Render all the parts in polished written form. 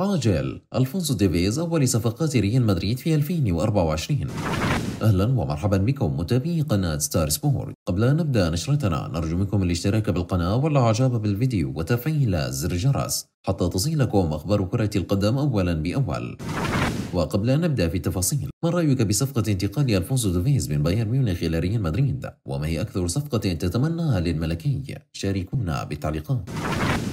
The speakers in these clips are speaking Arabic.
عاجل ألفونسو ديفيز أول صفقات ريال مدريد في 2024. أهلا ومرحبا بكم متابعي قناة ستار سبورت. قبل أن نبدأ نشرتنا نرجو منكم الاشتراك بالقناة والإعجاب بالفيديو وتفعيل زر الجرس حتى تصلكم أخبار كرة القدم أولا بأول. وقبل أن نبدأ في التفاصيل، ما رأيك بصفقة انتقال ألفونسو ديفيز من بايرن ميونخ إلى ريال مدريد؟ وما هي أكثر صفقة تتمناها للملكي؟ شاركونا بالتعليقات.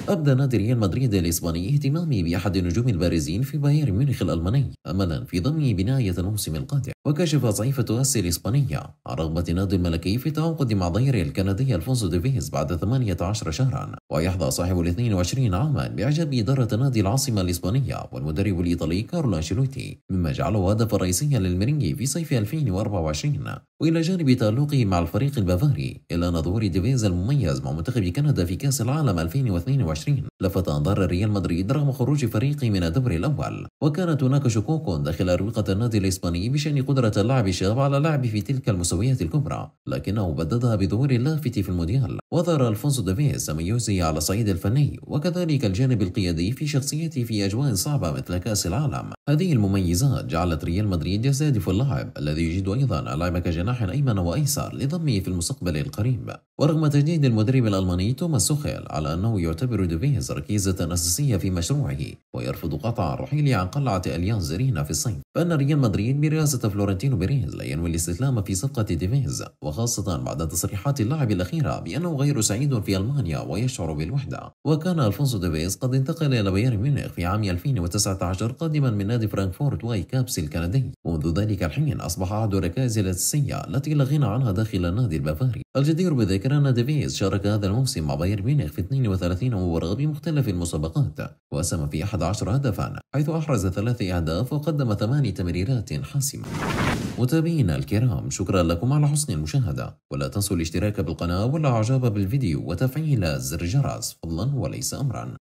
أبدى نادي ريال مدريد الإسباني اهتمامه بأحد النجوم البارزين في بايرن ميونخ الألماني أملا في ضمه بنهاية الموسم القادم. وكشف صحيفة أسي الإسبانية عن رغبة النادي الملكي في التعاقد مع ظهير الكندي ألفونسو ديفيز بعد 18 شهرا. ويحظى صاحب ال 22 عاما بإعجاب إدارة نادي العاصمة الإسبانية والمدرب الإيطالي كارلو أنشيلوتي، مما جعله هدفا رئيسيا للميرينجي في صيف 2024. وإلى جانب تألقه مع الفريق البافاري إلا أن ظهور ديفيز المميز مع منتخب كندا في كأس العالم 2022 لفت أنظار ريال مدريد رغم خروج فريقه من الدور الأول. وكانت هناك شكوك داخل أروقة النادي الإسباني بشأن قدرة اللاعب الشاب على اللعب في تلك المستويات الكبرى، لكنه بددها بظهور اللافت في المونديال. وظهر ألفونسو ديفيز تميزه على الصعيد الفني وكذلك الجانب القيادي في شخصيته في أجواء صعبة مثل كأس العالم. هذه المميزات جعلت ريال مدريد يستهدف اللاعب الذي يجيد أيضا اللعب كجناح أيمن وأيسر لضمه في المستقبل القريب. ورغم تجديد المدرب الألماني توماس سوخيل على أنه يعتبر ديفيز ركيزة أساسية في مشروعه ويرفض قطع الرحيل عن قلعة أليانز أرينا في الصيف، فإن ريال مدريد برئاسة فلورنتينو بيريز لا ينوي الاستسلام في صفقة ديفيز، وخاصة بعد تصريحات اللاعب الأخيرة بأنه غير سعيد في ألمانيا ويشعر بالوحدة. وكان ألفونسو ديفيز قد انتقل إلى بايرن ميونخ في عام 2019 قادما من نادي فرانكفورت واي كابس الكندي. ومنذ ذلك الحين أصبح أحد الركائز الأساسية التي لا غنى عنها داخل النادي البافاري. الجدير بذكر أن ديفيز شارك هذا الموسم مع بايرن ميونخ في 32 مباراة بمختلف المسابقات، وأسهم في 11 هدفا حيث أحرز 3 أهداف وقدم 8 تمريرات حاسمة. متابعينا الكرام، شكرا لكم على حسن المشاهدة، ولا تنسوا الاشتراك بالقناة والإعجاب بالفيديو وتفعيل زر الجرس فضلا وليس أمرا.